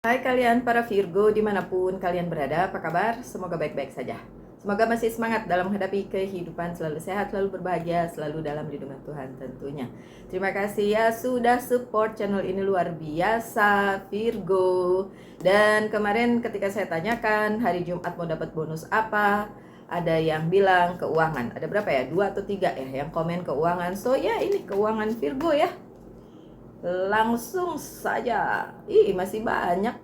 Hai kalian para Virgo dimanapun kalian berada, apa kabar? Semoga baik-baik saja. Semoga masih semangat dalam menghadapi kehidupan, selalu sehat, selalu berbahagia, selalu dalam lindungan Tuhan tentunya. Terima kasih ya sudah support channel ini luar biasa Virgo. Dan kemarin ketika saya tanyakan hari Jumat mau dapat bonus apa, ada yang bilang keuangan. Ada berapa ya? 2 atau 3 ya yang komen keuangan. So ya ini keuangan Virgo ya. Langsung saja. Masih banyak.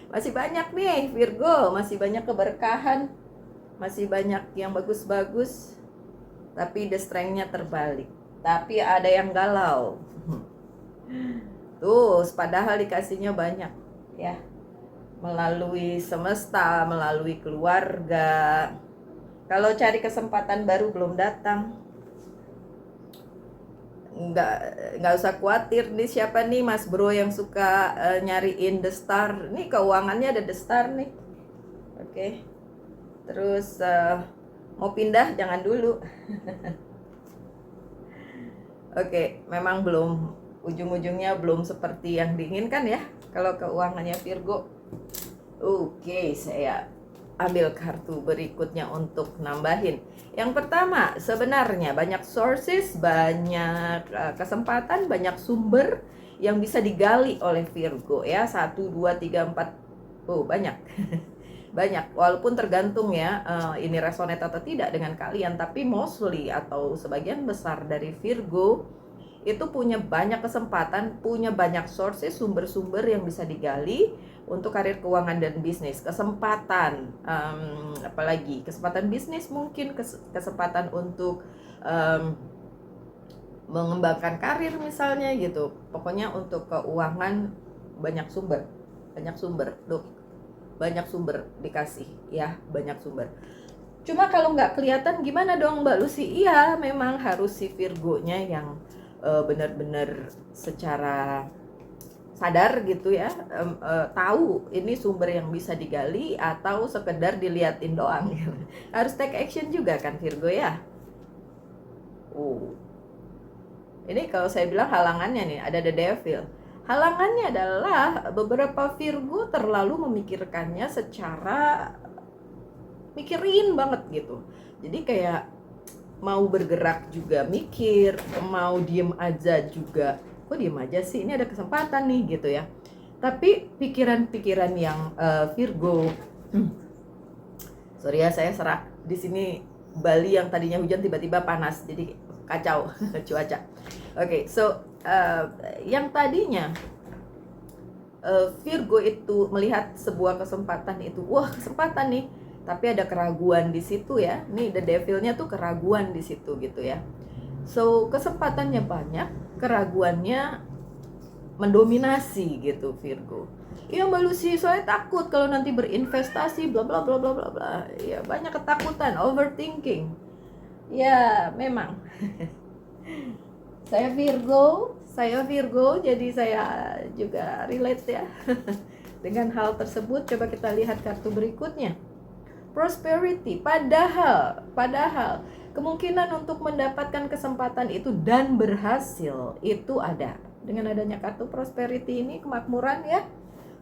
Masih banyak nih Virgo, masih banyak keberkahan, masih banyak yang bagus-bagus. Tapi the strength-nya terbalik. Tapi ada yang galau. Tuh, padahal dikasihnya banyak ya. Melalui semesta, melalui keluarga. Kalau cari kesempatan baru belum datang. nggak usah khawatir nih, siapa nih Mas Bro yang suka nyariin The Star. Nih keuangannya ada The Star nih. Oke. Terus mau pindah jangan dulu. Oke, memang belum, ujung-ujungnya belum seperti yang diinginkan ya kalau keuangannya Virgo. Oke, saya ambil kartu berikutnya untuk nambahin. Yang pertama, sebenarnya banyak sources, banyak kesempatan, banyak sumber yang bisa digali oleh Virgo ya. 1, 2, 3, 4. Oh, banyak. Banyak, walaupun tergantung ya ini resonate atau tidak dengan kalian, tapi mostly atau sebagian besar dari Virgo itu punya banyak kesempatan, punya banyak sources, sumber-sumber yang bisa digali untuk karir keuangan dan bisnis. Kesempatan, apalagi kesempatan bisnis, mungkin kesempatan untuk mengembangkan karir misalnya gitu. Pokoknya untuk keuangan banyak sumber, banyak sumber dikasih ya, banyak sumber. Cuma kalau nggak kelihatan gimana dong Mbak Lucy? Iya, memang harus si Virgo-nya yang benar-benar secara sadar gitu ya, tahu ini sumber yang bisa digali atau sekedar diliatin doang. Harus take action juga kan Virgo ya. Ini kalau saya bilang halangannya nih, ada the devil. Halangannya adalah beberapa Virgo terlalu memikirkannya secara mikirin banget gitu. Jadi kayak mau bergerak juga mikir, mau diem aja juga, kok diem aja sih, ini ada kesempatan nih gitu ya. Tapi pikiran-pikiran yang Virgo, sorry ya saya serak di sini. Bali yang tadinya hujan tiba-tiba panas, jadi kacau cuaca. Oke, so yang tadinya Virgo itu melihat sebuah kesempatan itu, wah kesempatan nih, tapi ada keraguan di situ ya. Nih the devil-nya tuh keraguan di situ gitu ya. So kesempatannya banyak, keraguannya mendominasi gitu Virgo. Iya Mbak Lucy, soalnya takut kalau nanti berinvestasi bla bla bla bla bla bla. Ya banyak ketakutan, overthinking. Ya memang. Saya Virgo, jadi saya juga relate ya dengan hal tersebut. Coba kita lihat kartu berikutnya. Prosperity, padahal kemungkinan untuk mendapatkan kesempatan itu dan berhasil itu ada. Dengan adanya kartu prosperity ini, kemakmuran ya.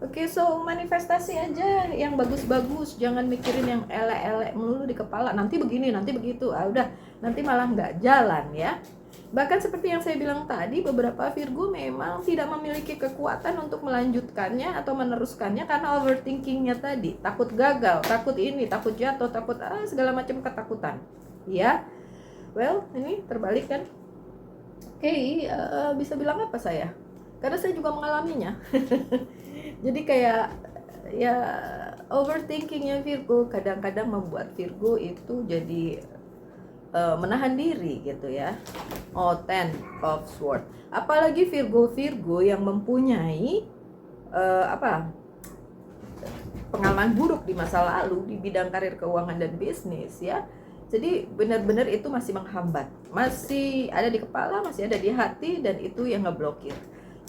Oke, so manifestasi aja yang bagus-bagus, jangan mikirin yang elek-elek melulu di kepala. Nanti begini, nanti begitu. Udah, nanti malah nggak jalan ya. Bahkan seperti yang saya bilang tadi, beberapa Virgo memang tidak memiliki kekuatan untuk melanjutkannya atau meneruskannya karena overthinkingnya tadi. Takut gagal, takut ini, takut jatuh, takut segala macam ketakutan. Ya, well ini terbalik kan. Oke, bisa bilang apa saya? Karena saya juga mengalaminya. Jadi kayak ya overthinkingnya Virgo kadang-kadang membuat Virgo itu jadi menahan diri gitu ya. Ten of Swords. Apalagi Virgo yang mempunyai pengalaman buruk di masa lalu di bidang karir keuangan dan bisnis ya. Jadi benar-benar itu masih menghambat, masih ada di kepala, masih ada di hati, dan itu yang ngeblokir.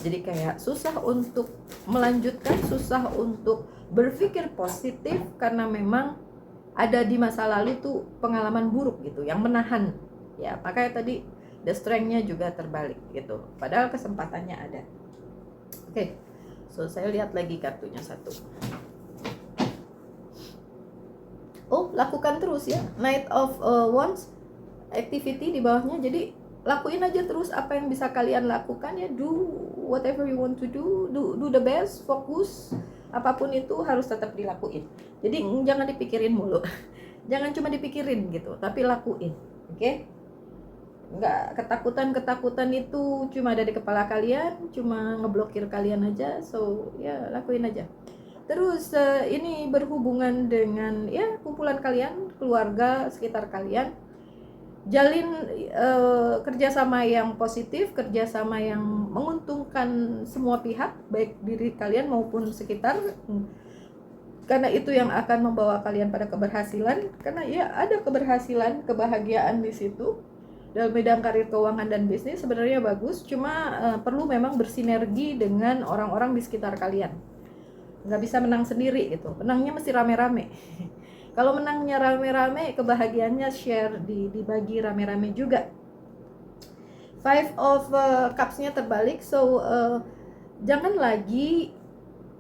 Jadi kayak susah untuk melanjutkan, susah untuk berpikir positif karena memang ada di masa lalu tuh pengalaman buruk gitu yang menahan ya. Makanya tadi the strength-nya juga terbalik gitu, padahal kesempatannya ada. Oke, so So saya lihat lagi kartunya satu. Oh, lakukan terus ya. Knight of Wands, activity di bawahnya. Jadi lakuin aja terus apa yang bisa kalian lakukan ya. Do whatever you want to do. Do the best, fokus. Apapun itu harus tetap dilakuin. Jadi jangan dipikirin mulu. Jangan cuma dipikirin gitu, tapi lakuin. Oke? Nggak, ketakutan itu cuma ada di kepala kalian, cuma ngeblokir kalian aja. So ya lakuin aja. Terus ini berhubungan dengan ya kumpulan kalian, keluarga sekitar kalian. Jalin kerjasama yang positif, kerjasama yang menguntungkan semua pihak, baik diri kalian maupun sekitar, karena itu yang akan membawa kalian pada keberhasilan. Karena ya ada keberhasilan, kebahagiaan di situ. Dalam bidang karir, keuangan, dan bisnis sebenarnya bagus, cuma perlu memang bersinergi dengan orang-orang di sekitar kalian. Nggak bisa menang sendiri gitu, menangnya mesti rame-rame. Kalau menangnya rame-rame, kebahagiaannya share, dibagi rame-rame juga. Five of Cups-nya terbalik, so jangan lagi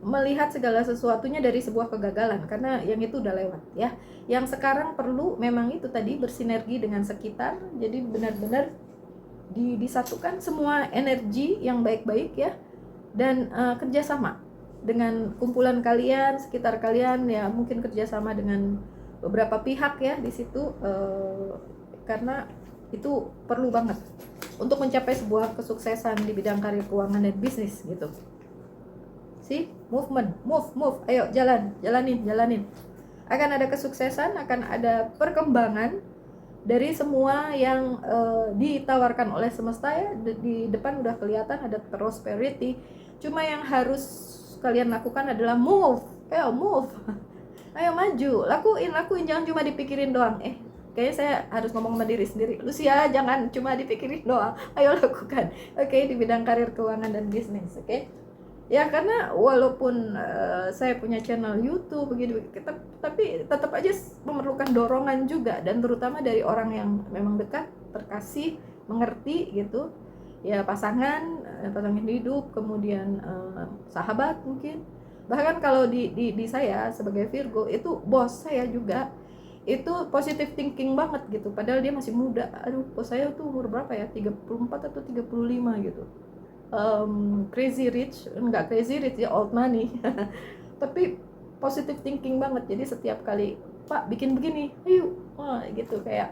melihat segala sesuatunya dari sebuah kegagalan, karena yang itu udah lewat ya. Yang sekarang perlu memang itu tadi, bersinergi dengan sekitar. Jadi benar-benar disatukan semua energi yang baik-baik ya, dan kerjasama dengan kumpulan kalian, sekitar kalian ya, mungkin kerjasama dengan beberapa pihak ya di situ, karena itu perlu banget untuk mencapai sebuah kesuksesan di bidang karir, keuangan, dan bisnis gitu. Move, ayo jalanin. Akan ada kesuksesan, akan ada perkembangan dari semua yang ditawarkan oleh semesta ya. Di depan udah kelihatan ada prosperity. Cuma yang harus kalian lakukan adalah move. Ayo maju, lakuin, jangan cuma dipikirin doang. Kayaknya saya harus ngomong sama diri sendiri. Lucia, jangan cuma dipikirin doang. Ayo lakukan. Oke, di bidang karir, keuangan, dan bisnis. Oke. Ya, karena walaupun saya punya channel YouTube begitu, tapi tetap aja memerlukan dorongan juga, dan terutama dari orang yang memang dekat, terkasih, mengerti gitu. Ya, pasangan hidup, kemudian sahabat mungkin. Bahkan kalau di saya sebagai Virgo, itu bos saya juga itu positive thinking banget gitu, padahal dia masih muda. Aduh, bos saya tuh umur berapa ya, 34 atau 35 gitu. Crazy rich ya, old money. Tapi positive thinking banget. Jadi setiap kali, Pak bikin begini, ayo, gitu, kayak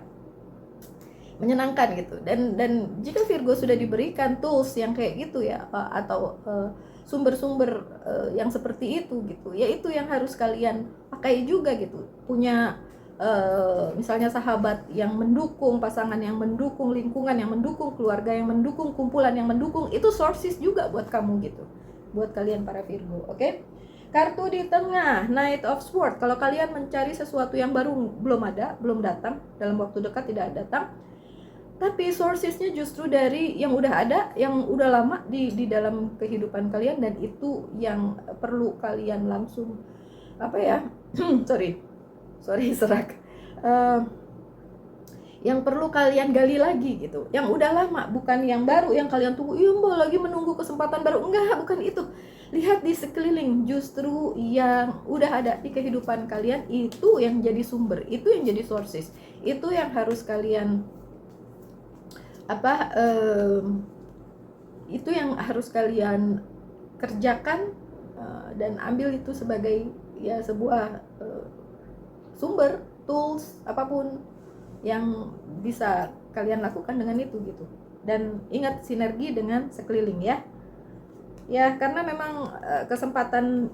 menyenangkan gitu. Dan jika Virgo sudah diberikan tools yang kayak gitu ya, atau sumber-sumber yang seperti itu gitu, ya itu yang harus kalian pakai juga gitu. Punya misalnya sahabat yang mendukung, pasangan yang mendukung, lingkungan yang mendukung, keluarga yang mendukung, kumpulan yang mendukung, itu sources juga buat kamu gitu, buat kalian para Virgo. Oke? Kartu di tengah, Knight of Swords. Kalau kalian mencari sesuatu yang baru, belum datang, dalam waktu dekat tidak datang, tapi sourcesnya justru dari yang udah ada, yang udah lama di dalam kehidupan kalian, dan itu yang perlu kalian langsung sorry serak, yang perlu kalian gali lagi gitu, yang udah lama, bukan yang baru yang kalian tunggu. Iya mbak, lagi menunggu kesempatan baru. Enggak, bukan itu. Lihat di sekeliling, justru yang udah ada di kehidupan kalian, itu yang jadi sumber, itu yang jadi sources, itu yang harus kalian itu yang harus kalian kerjakan, dan ambil itu sebagai ya sebuah sumber, tools, apapun yang bisa kalian lakukan dengan itu gitu. Dan ingat, sinergi dengan sekeliling ya. Ya, karena memang kesempatan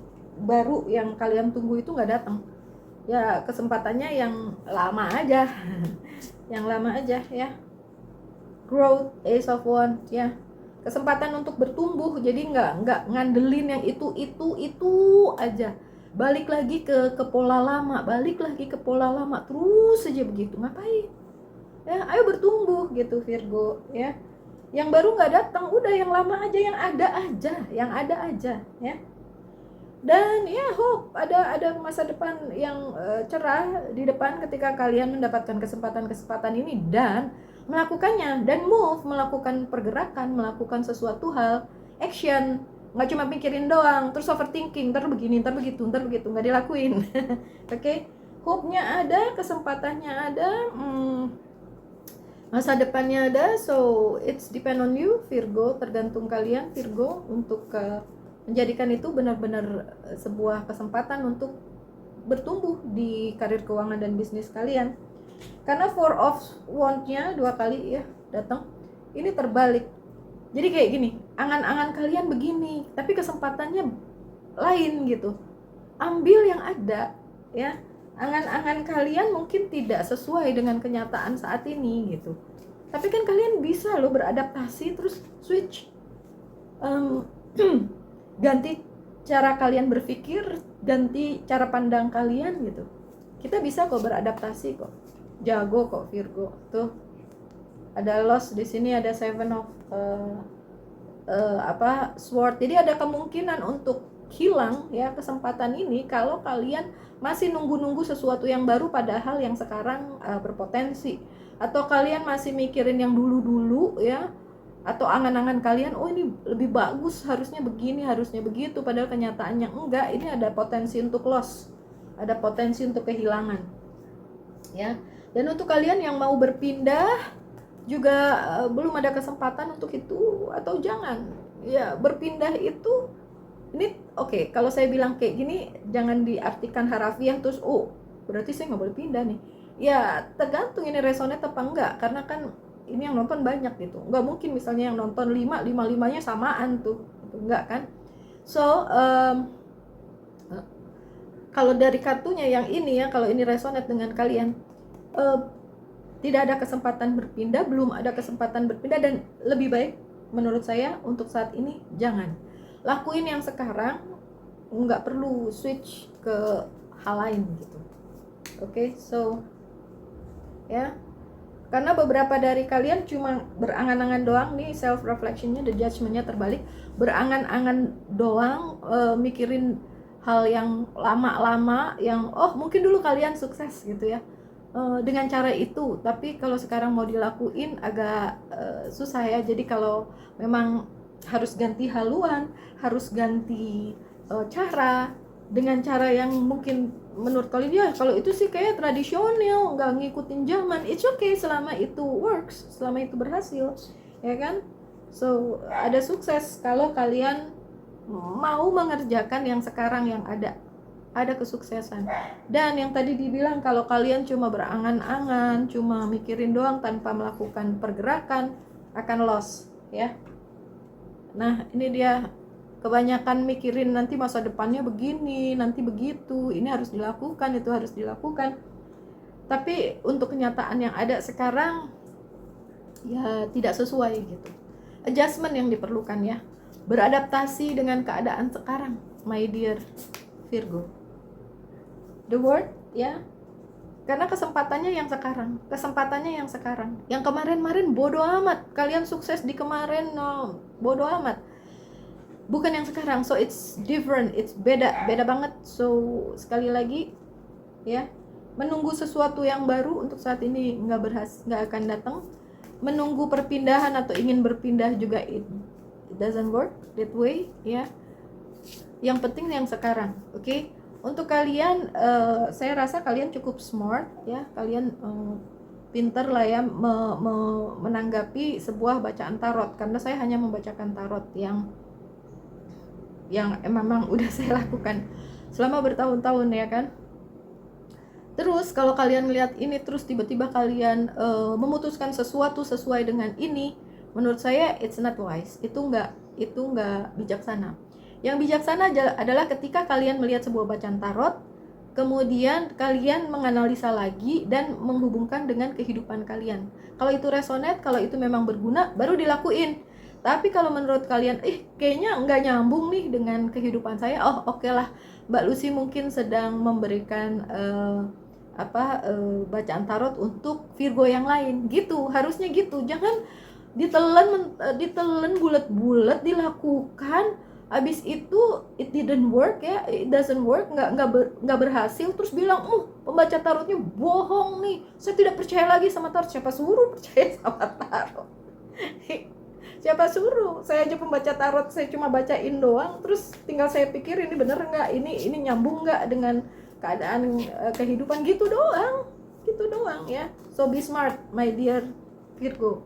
baru yang kalian tunggu itu nggak datang. Ya, kesempatannya yang lama aja. Yang lama aja ya. Growth, Ace of Wands ya. Kesempatan untuk bertumbuh, jadi nggak ngandelin yang itu aja. Balik lagi ke pola lama, terus saja begitu. Ngapain? Ya, ayo bertumbuh gitu Virgo ya. Yang baru nggak datang, udah yang lama aja, yang ada aja ya. Dan ya, hope ada masa depan yang cerah di depan ketika kalian mendapatkan kesempatan ini dan melakukannya, dan melakukan pergerakan, melakukan sesuatu hal, action nggak cuma mikirin doang, terus overthinking, ntar begini, ntar begitu, nggak dilakuin. Oke, hope-nya ada, kesempatannya ada, masa depannya ada. So it's depend on you Virgo, tergantung kalian Virgo untuk menjadikan itu benar-benar sebuah kesempatan untuk bertumbuh di karir keuangan dan bisnis kalian. Karena Four of Wands-nya 2 kali ya datang, ini terbalik. Jadi kayak gini, angan-angan kalian begini, tapi kesempatannya lain gitu. Ambil yang ada ya. Angan-angan kalian mungkin tidak sesuai dengan kenyataan saat ini gitu. Tapi kan kalian bisa loh beradaptasi, terus switch, ganti cara kalian berpikir, ganti cara pandang kalian gitu. Kita bisa kok beradaptasi kok, jago kok Virgo. Tuh ada loss di sini, ada Seven of Sword. Jadi ada kemungkinan untuk hilang ya kesempatan ini kalau kalian masih nunggu-nunggu sesuatu yang baru padahal yang sekarang berpotensi, atau kalian masih mikirin yang dulu-dulu ya, atau angan-angan kalian, oh ini lebih bagus, harusnya begini, harusnya begitu, padahal kenyataannya enggak. Ini ada potensi untuk loss, ada potensi untuk kehilangan ya. Dan untuk kalian yang mau berpindah juga belum ada kesempatan untuk itu, atau jangan ya berpindah itu. Ini oke, kalau saya bilang kayak gini jangan diartikan harafiah terus oh berarti saya nggak boleh pindah nih ya. Tergantung ini resonate apa enggak, karena kan ini yang nonton banyak gitu, nggak mungkin misalnya yang nonton 5-5-5-nya samaan tuh, enggak kan. So kalau dari kartunya yang ini ya, kalau ini resonate dengan kalian, tidak ada kesempatan berpindah, belum ada kesempatan berpindah, dan lebih baik menurut saya untuk saat ini jangan lakuin yang sekarang, nggak perlu switch ke hal lain gitu. Oke, so ya, karena beberapa dari kalian cuma berangan-angan doang nih, self reflectionnya, the judgmentnya terbalik, berangan-angan doang, mikirin hal yang lama-lama, yang oh mungkin dulu kalian sukses gitu ya dengan cara itu, tapi kalau sekarang mau dilakuin agak susah ya. Jadi kalau memang harus ganti haluan, harus ganti cara, dengan cara yang mungkin menurut kalian ya kalau itu sih kayak tradisional, nggak ngikutin zaman, it's okay selama itu works, selama itu berhasil ya kan. So ada sukses kalau kalian mau mengerjakan yang sekarang yang ada kesuksesan. Dan yang tadi dibilang kalau kalian cuma berangan-angan, cuma mikirin doang tanpa melakukan pergerakan, akan loss ya. Nah ini dia, kebanyakan mikirin nanti masa depannya begini, nanti begitu, ini harus dilakukan, itu harus dilakukan, tapi untuk kenyataan yang ada sekarang ya tidak sesuai gitu. Adjustment yang diperlukan ya, beradaptasi dengan keadaan sekarang my dear Virgo. The word ya, karena kesempatannya yang sekarang, yang kemarin-kemarin bodo amat, kalian sukses di kemarin, no, bodo amat, bukan yang sekarang. So it's different, it's beda banget. So sekali lagi ya, menunggu sesuatu yang baru untuk saat ini nggak akan datang. Menunggu perpindahan atau ingin berpindah juga it doesn't work that way ya. Yang penting yang sekarang, oke? Untuk kalian, saya rasa kalian cukup smart ya, kalian pinter lah ya menanggapi sebuah bacaan tarot, karena saya hanya membacakan tarot yang memang udah saya lakukan selama bertahun-tahun ya kan. Terus kalau kalian lihat ini terus tiba-tiba kalian memutuskan sesuatu sesuai dengan ini, menurut saya it's not wise, itu nggak bijaksana. Yang bijaksana adalah ketika kalian melihat sebuah bacaan tarot, kemudian kalian menganalisa lagi dan menghubungkan dengan kehidupan kalian. Kalau itu resonate, kalau itu memang berguna, baru dilakuin. Tapi kalau menurut kalian, kayaknya nggak nyambung nih dengan kehidupan saya, oh oke lah, Mbak Lucy mungkin sedang memberikan bacaan tarot untuk Virgo yang lain, gitu. Harusnya gitu, jangan ditelan bulat-bulat dilakukan. Abis itu it didn't work ya, it doesn't work, nggak berhasil, terus bilang pembaca tarotnya bohong nih, saya tidak percaya lagi sama tarot. Siapa suruh percaya sama tarot? Siapa suruh? Saya aja pembaca tarot, saya cuma bacain doang, terus tinggal saya pikir ini bener nggak, ini nyambung nggak dengan keadaan kehidupan, gitu doang ya. So be smart, my dear Virgo.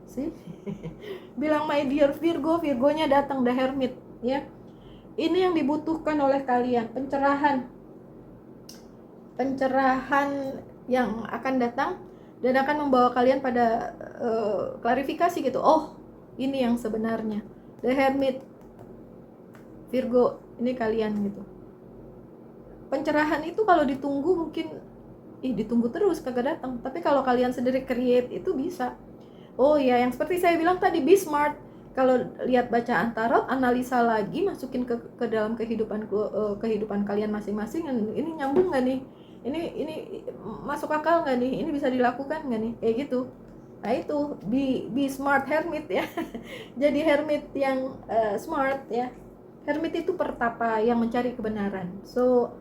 Sih, bilang my dear Virgo, Virgonya datang, the Hermit ya. Ini yang dibutuhkan oleh kalian, pencerahan yang akan datang dan akan membawa kalian pada klarifikasi gitu. Oh, ini yang sebenarnya. The Hermit, Virgo, ini kalian gitu. Pencerahan itu kalau ditunggu mungkin ditunggu terus kagak datang. Tapi kalau kalian sendiri create itu bisa. Oh ya, yang seperti saya bilang tadi, be smart. Kalau lihat bacaan tarot, analisa lagi, masukin ke dalam kehidupan kalian masing-masing. Ini nyambung nggak nih? Ini masuk akal nggak nih? Ini bisa dilakukan nggak nih? Kayak gitu. Nah itu be smart hermit ya. Jadi hermit yang smart ya. Hermit itu pertapa yang mencari kebenaran. So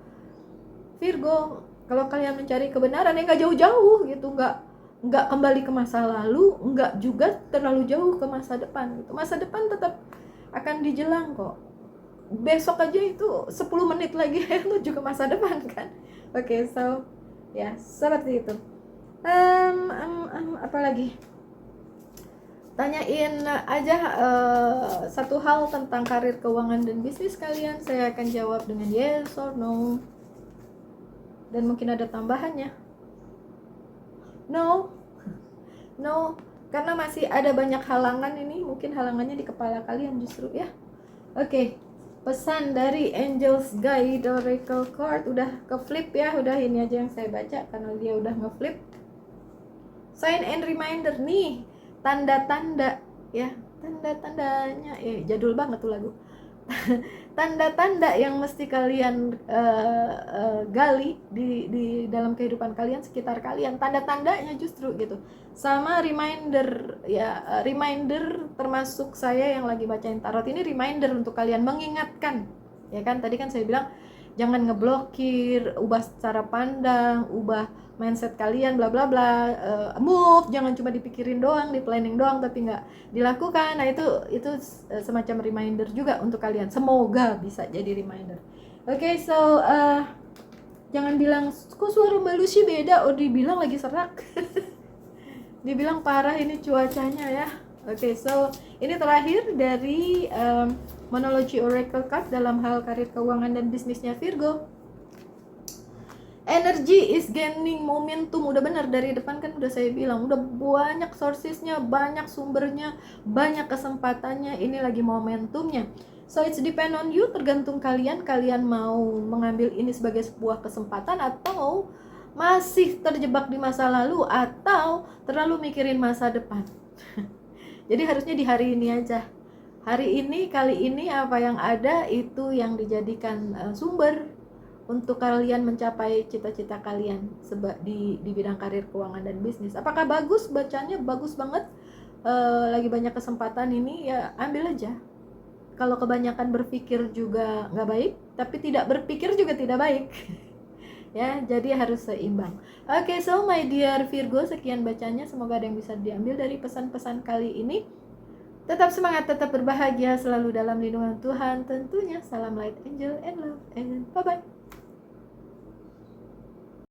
Virgo, kalau kalian mencari kebenaran ya nggak jauh-jauh gitu, nggak kembali ke masa lalu, nggak juga terlalu jauh ke masa depan gitu. Masa depan tetap akan dijelang kok. Besok aja itu 10 menit lagi itu juga masa depan kan. Oke, so ya seperti itu. Apa lagi? Tanyain aja satu hal tentang karir, keuangan, dan bisnis kalian. Saya akan jawab dengan yes or no. Dan mungkin ada tambahannya. No, karena masih ada banyak halangan ini. Mungkin halangannya di kepala kalian justru ya. Oke, pesan dari Angels Guide Oracle Card udah ke flip ya. Udah ini aja yang saya baca karena dia udah nge-flip. Sign and reminder nih, tanda-tanda ya, tanda-tandanya jadul banget tuh lagu. Tanda-tanda yang mesti kalian gali di dalam kehidupan kalian, sekitar kalian, tanda-tandanya justru gitu. Sama reminder ya, reminder termasuk saya yang lagi bacain tarot ini, reminder untuk kalian, mengingatkan ya kan. Tadi kan saya bilang jangan ngeblokir, ubah cara pandang, ubah mindset kalian, bla bla bla, move, jangan cuma dipikirin doang, di planning doang tapi nggak dilakukan. Nah itu semacam reminder juga untuk kalian, semoga bisa jadi reminder. Oke, so jangan bilang kok suara Mbak Lucy beda, dibilang lagi serak. Dibilang parah ini cuacanya ya. Oke, so ini terakhir dari Monology Oracle Card dalam hal karir, keuangan, dan bisnisnya Virgo. Energy is gaining momentum, udah benar dari depan kan udah saya bilang, udah banyak sourcesnya, banyak sumbernya, banyak kesempatannya, ini lagi momentumnya. So it's depend on you, tergantung kalian mau mengambil ini sebagai sebuah kesempatan atau masih terjebak di masa lalu atau terlalu mikirin masa depan. Jadi harusnya di hari ini aja. Hari ini, kali ini apa yang ada itu yang dijadikan sumber untuk kalian mencapai cita-cita kalian di bidang karir, keuangan, dan bisnis. Apakah bagus bacanya? Bagus banget. Lagi banyak kesempatan ini ya, ambil aja. Kalau kebanyakan berpikir juga nggak baik, tapi tidak berpikir juga tidak baik. Ya, jadi harus seimbang. Oke, so my dear Virgo, sekian bacanya. Semoga ada yang bisa diambil dari pesan-pesan kali ini. Tetap semangat, tetap berbahagia, selalu dalam lindungan Tuhan tentunya. Salam light, angel, and love, and bye-bye.